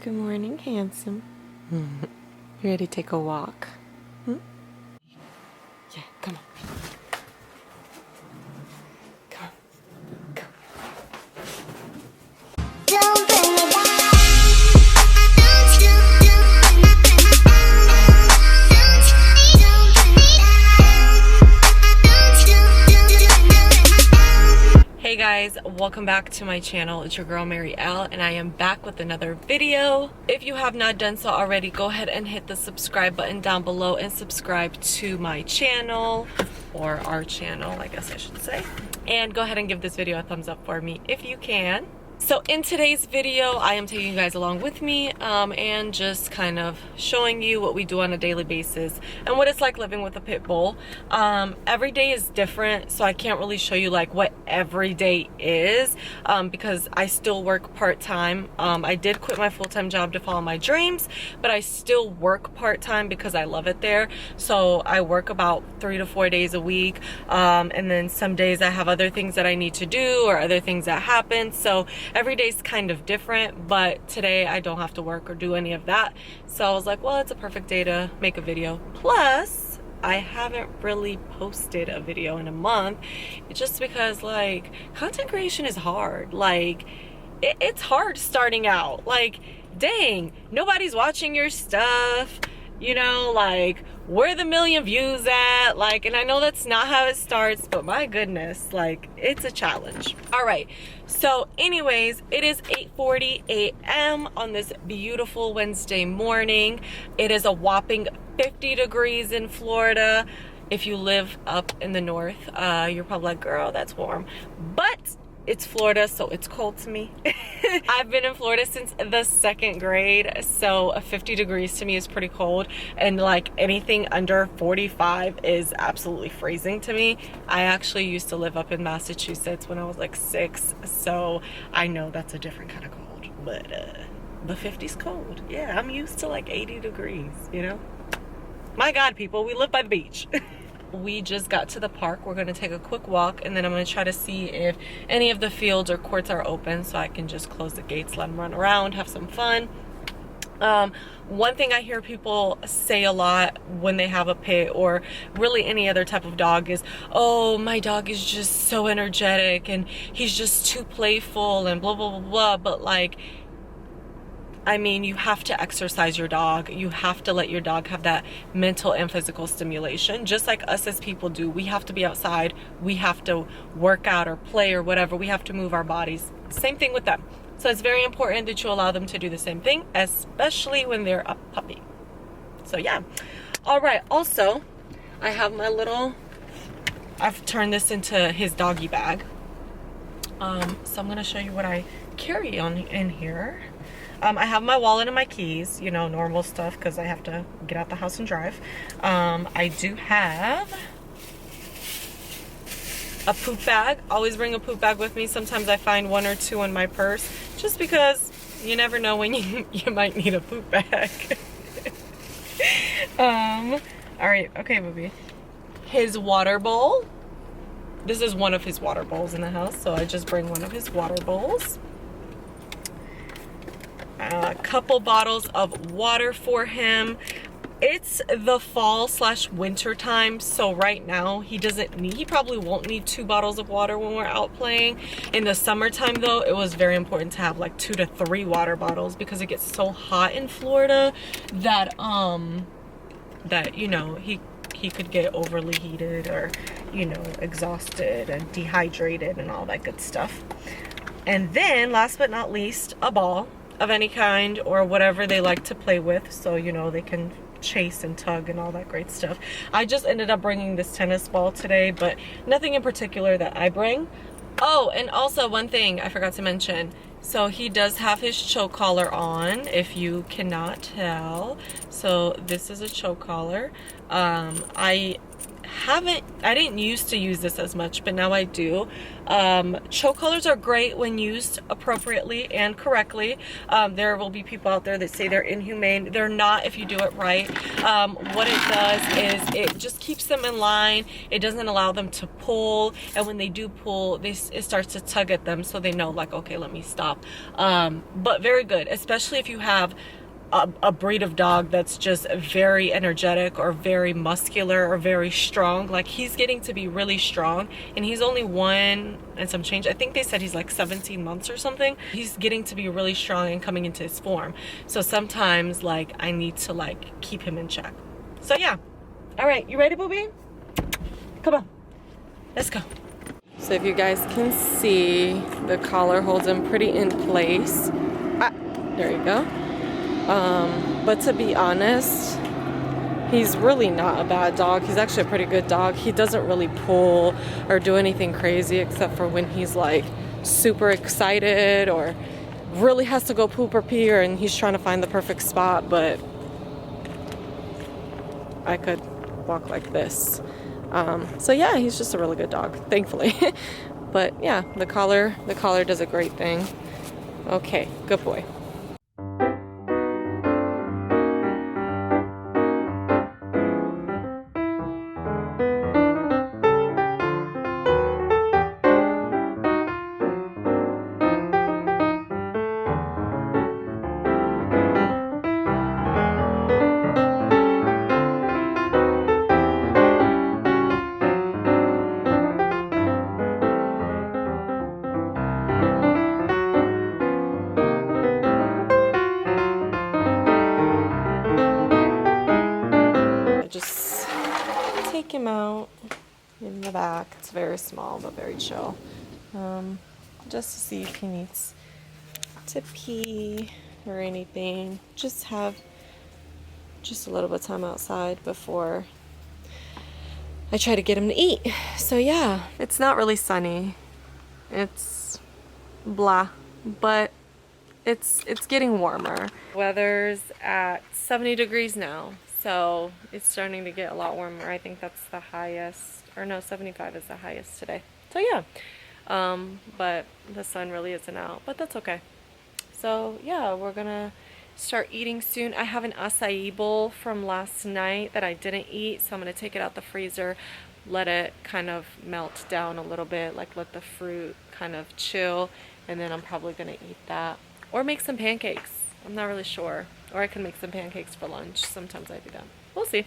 Good morning, handsome. You ready to take a walk? Yeah, come on. Come on. Go. Don't bring me down. Hey guys, welcome back to my channel. It's your girl Meri Elle, and I am back with another video. If you have not done so already, go ahead and hit the subscribe button down below and subscribe to my channel, or our channel, I guess I should say. And go ahead and give this video a thumbs up for me if you can. So in today's video, I am taking you guys along with me and just kind of showing you what we do on a daily basis and what it's like living with a pit bull. Every day is different, so I can't really show you like what every day is because I still work part-time. I did quit my full-time job to follow my dreams, but I still work part-time because I love it there. So I work about 3 to 4 days a week, and then some days I have other things that I need to do or other things that happen. So every day's kind of different, but today I don't have to work or do any of that. So I was like, well, it's a perfect day to make a video. Plus, I haven't really posted a video in a month just because like content creation is hard. Like it's hard starting out. Like, dang, nobody's watching your stuff. You know, like, where the million views at? Like, and I know that's not how it starts, but my goodness, like, it's a challenge. All right, so anyways, it is 8:40 a.m. on this beautiful Wednesday morning. It is a whopping 50 degrees in Florida. If you live up in the north, you're probably like, girl, that's warm. But it's Florida, so it's cold to me. I've been in Florida since the 2nd grade, so 50 degrees to me is pretty cold, and like anything under 45 is absolutely freezing to me. I actually used to live up in Massachusetts when I was like 6, so I know that's a different kind of cold, but 50's cold. Yeah, I'm used to like 80 degrees, you know? My God, people, we live by the beach. We just got to the park. We're going to take a quick walk, and then I'm going to try to see if any of the fields or courts are open so I can just close the gates, let them run around, have some fun. One thing I hear people say a lot when they have a pit or really any other type of dog is, oh, my dog is just so energetic and he's just too playful and blah, blah, blah, blah. But like, I mean, you have to exercise your dog. You have to let your dog have that mental and physical stimulation, just like us as people do. We have to be outside. We have to work out or play or whatever. We have to move our bodies. Same thing with them. So it's very important that you allow them to do the same thing, especially when they're a puppy. So yeah. All right. Also, I have my little, I've turned this into his doggy bag. So I'm going to show you what I carry on in here. I have my wallet and my keys, you know, normal stuff because I have to get out the house and drive. I do have a poop bag. Always bring a poop bag with me. Sometimes I find 1 or 2 in my purse just because you never know when you might need a poop bag. All right, okay, booby. His water bowl. This is one of his water bowls in the house, so I just bring one of his water bowls. A couple bottles of water for him. It's the fall/winter time, so right now he probably won't need 2 bottles of water when we're out playing. In the summertime though, it was very important to have like 2 to 3 water bottles because it gets so hot in Florida that you know, he could get overly heated or, you know, exhausted and dehydrated and all that good stuff. And then last but not least, a ball of any kind or whatever they like to play with, so you know they can chase and tug and all that great stuff. I just ended up bringing this tennis ball today, but nothing in particular that I bring. Oh, and also one thing I forgot to mention, so he does have his choke collar on, if you cannot tell. So this is a choke collar. I I didn't used to use this as much, but now I do. Choke collars are great when used appropriately and correctly. There will be people out there that say they're inhumane. They're not if you do it right. What it does is it just keeps them in line. It doesn't allow them to pull, and when they do pull, it starts to tug at them, so they know, like, okay, let me stop. But very good, especially if you have a breed of dog that's just very energetic or very muscular or very strong. Like, he's getting to be really strong, and he's only 1 and some change. I think they said he's like 17 months or something. He's getting to be really strong and coming into his form. So sometimes, like, I need to, like, keep him in check. So yeah. All right, you ready, booby? Come on, let's go. So if you guys can see, the collar holds him pretty in place. There you go. But to be honest, he's really not a bad dog. He's actually a pretty good dog. He doesn't really pull or do anything crazy except for when he's like super excited or really has to go poop or pee, and he's trying to find the perfect spot. But I could walk like this. So yeah, he's just a really good dog, thankfully. But yeah, the collar does a great thing. Okay, good boy. Just take him out in the back. It's very small but very chill. Just to see if he needs to pee or anything. Just have just a little bit of time outside before I try to get him to eat. So yeah, it's not really sunny. It's blah, but it's getting warmer. Weather's at 70 degrees now. So it's starting to get a lot warmer. I think that's the highest, or no, 75 is the highest today. So yeah, but the sun really isn't out, but that's okay. So yeah, we're gonna start eating soon. I have an acai bowl from last night that I didn't eat, so I'm gonna take it out the freezer, let it kind of melt down a little bit, like let the fruit kind of chill, and then I'm probably gonna eat that. Or make some pancakes. I'm not really sure. Or I can make some pancakes for lunch. Sometimes I do that. We'll see.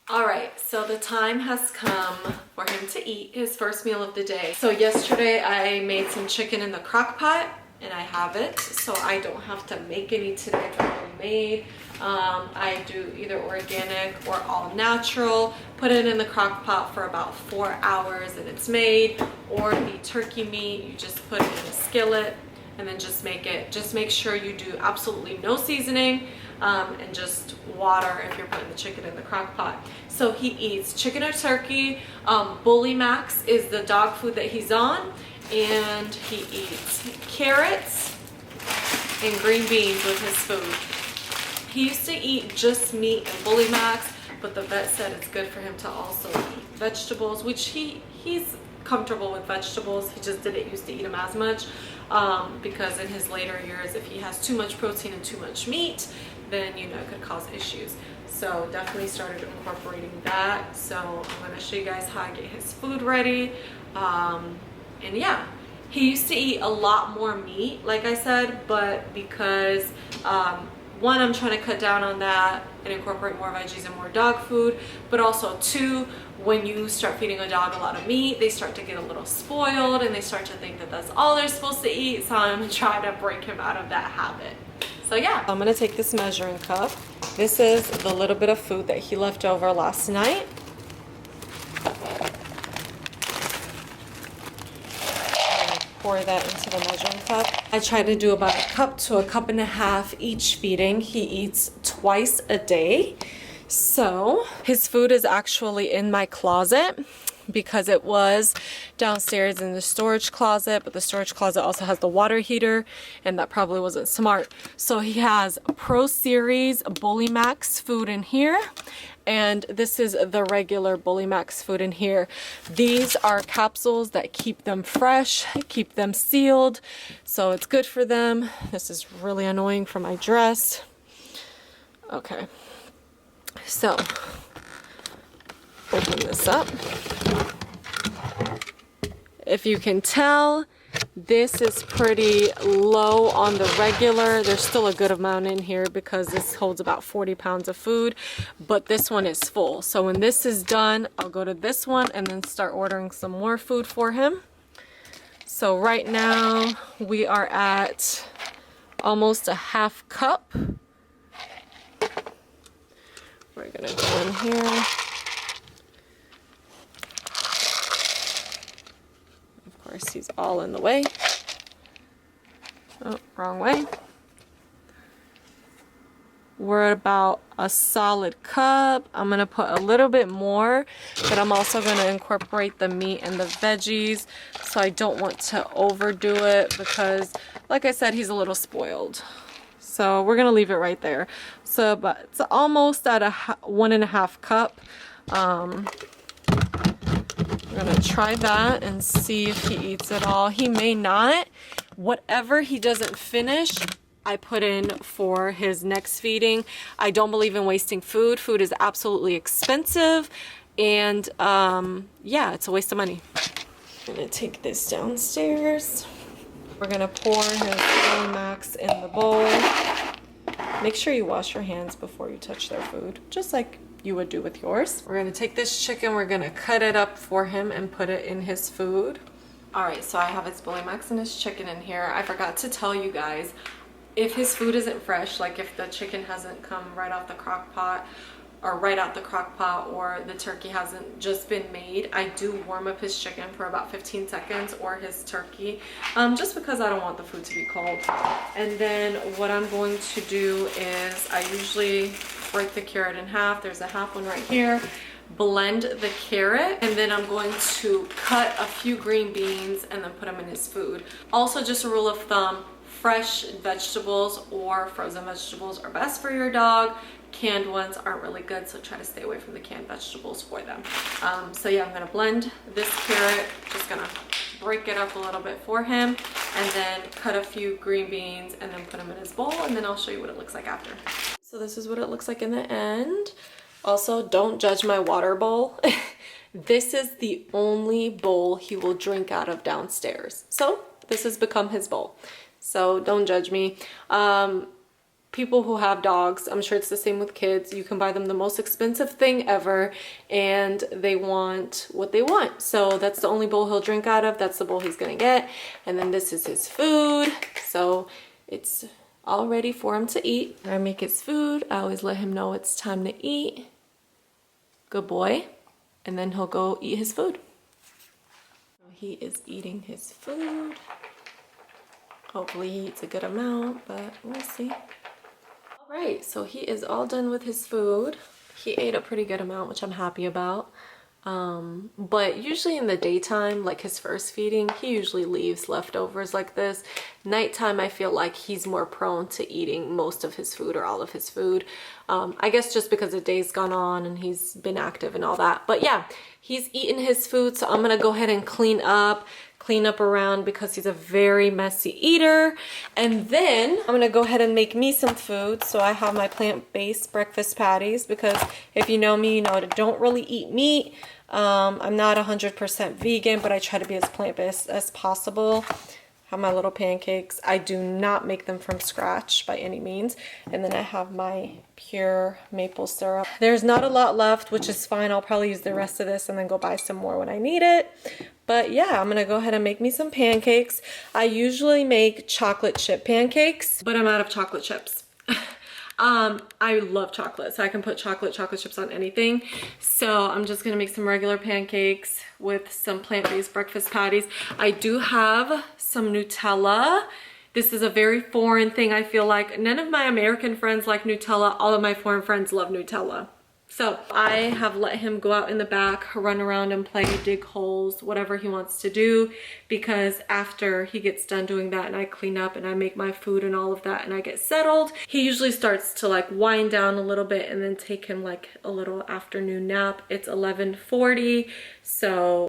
All right, so the time has come for him to eat his first meal of the day. So yesterday I made some chicken in the crock pot, and I have it, so I don't have to make any today. It's already made. I do either organic or all natural. Put it in the crock pot for about 4 hours and it's made. Or the turkey meat, you just put it in a skillet and then just make sure you do absolutely no seasoning, and just water if you're putting the chicken in the crock pot. So he eats chicken or turkey. Bully Max is the dog food that he's on, and he eats carrots and green beans with his food. He used to eat just meat and Bully Max, but the vet said it's good for him to also eat vegetables, which he's comfortable with vegetables. He just didn't used to eat them as much, because in his later years, if he has too much protein and too much meat, then you know it could cause issues. So definitely started incorporating that. So I'm going to show you guys how I get his food ready. And yeah, he used to eat a lot more meat, like I said, but because one, I'm trying to cut down on that and incorporate more veggies and more dog food, but also two, when you start feeding a dog a lot of meat, they start to get a little spoiled and they start to think that that's all they're supposed to eat. So I'm trying to break him out of that habit. So yeah, I'm gonna take this measuring cup. This is the little bit of food that he left over last night. Pour that into the measuring cup. I try to do about 1 cup to 1.5 cups each feeding. He eats twice a day. So his food is actually in my closet because it was downstairs in the storage closet, but the storage closet also has the water heater, and that probably wasn't smart. So he has Pro Series Bully Max food in here, and this is the regular Bully Max food in here. These are capsules that keep them fresh, keep them sealed, so it's good for them. This is really annoying for my dress. Okay, so open this up. If you can tell, this is pretty low on the regular. There's still a good amount in here because this holds about 40 pounds of food, but this one is full. So when this is done, I'll go to this one and then start ordering some more food for him. So right now we are at almost a half cup. We're gonna go in here. Of course, he's all in the way. Oh, wrong way. We're at about a solid cup. I'm gonna put a little bit more, but I'm also gonna incorporate the meat and the veggies, so I don't want to overdo it because, like I said, he's a little spoiled. So we're gonna leave it right there. So, but it's almost at a 1.5 cup. We're gonna try that and see if he eats it all. He may not. Whatever he doesn't finish, I put in for his next feeding. I don't believe in wasting food. Food is absolutely expensive, and yeah, it's a waste of money. I'm gonna take this downstairs. We're gonna pour his Bully Max in the bowl. Make sure you wash your hands before you touch their food, just like you would do with yours. We're gonna take this chicken, we're gonna cut it up for him and put it in his food. All right, so I have his Bully Max and his chicken in here. I forgot to tell you guys, if his food isn't fresh, like if the chicken hasn't come right off the crock pot, or right out the crock pot, or the turkey hasn't just been made, I do warm up his chicken for about 15 seconds, or his turkey, just because I don't want the food to be cold. And then what I'm going to do is I usually break the carrot in half. There's a half one right here. Blend the carrot, and then I'm going to cut a few green beans and then put them in his food. Also, just a rule of thumb, fresh vegetables or frozen vegetables are best for your dog. Canned ones aren't really good, so try to stay away from the canned vegetables for them. So yeah, I'm gonna blend this carrot, just gonna break it up a little bit for him, and then cut a few green beans and then put them in his bowl, and then I'll show you what it looks like after. So this is what it looks like in the end. Also, don't judge my water bowl. This is the only bowl he will drink out of downstairs. So this has become his bowl. So don't judge me. People who have dogs, I'm sure it's the same with kids, you can buy them the most expensive thing ever and they want what they want. So that's the only bowl he'll drink out of. That's the bowl he's gonna get. And then this is his food. So it's all ready for him to eat. I make his food. I always let him know it's time to eat. Good boy. And then he'll go eat his food. He is eating his food. Hopefully he eats a good amount, but we'll see. All right, so he is all done with his food. He ate a pretty good amount, which I'm happy about. But usually in the daytime, like his first feeding, he usually leaves leftovers like this. Nighttime, I feel like he's more prone to eating most of his food or all of his food. I guess just because the day's gone on and he's been active and all that. But yeah, he's eaten his food, so I'm gonna go ahead and clean up around because he's a very messy eater. And then I'm gonna go ahead and make me some food. So I have my plant-based breakfast patties, because if you know me, you know I don't really eat meat. I'm not 100% vegan, but I try to be as plant-based as possible. Have my little pancakes. I do not make them from scratch by any means. And then I have my pure maple syrup. There's not a lot left, which is fine. I'll probably use the rest of this and then go buy some more when I need it. But yeah, I'm gonna go ahead and make me some pancakes. I usually make chocolate chip pancakes, but I'm out of chocolate chips. I love chocolate, so I can put chocolate chips on anything. So I'm just gonna make some regular pancakes with some plant-based breakfast patties. I do have some Nutella. This is a very foreign thing, I feel like. None of my American friends like Nutella. All of my foreign friends love Nutella. So I have let him go out in the back, run around and play, dig holes, whatever he wants to do, because after he gets done doing that and I clean up and I make my food and all of that and I get settled, he usually starts to like wind down a little bit and then take him like a little afternoon nap. It's 11:40, so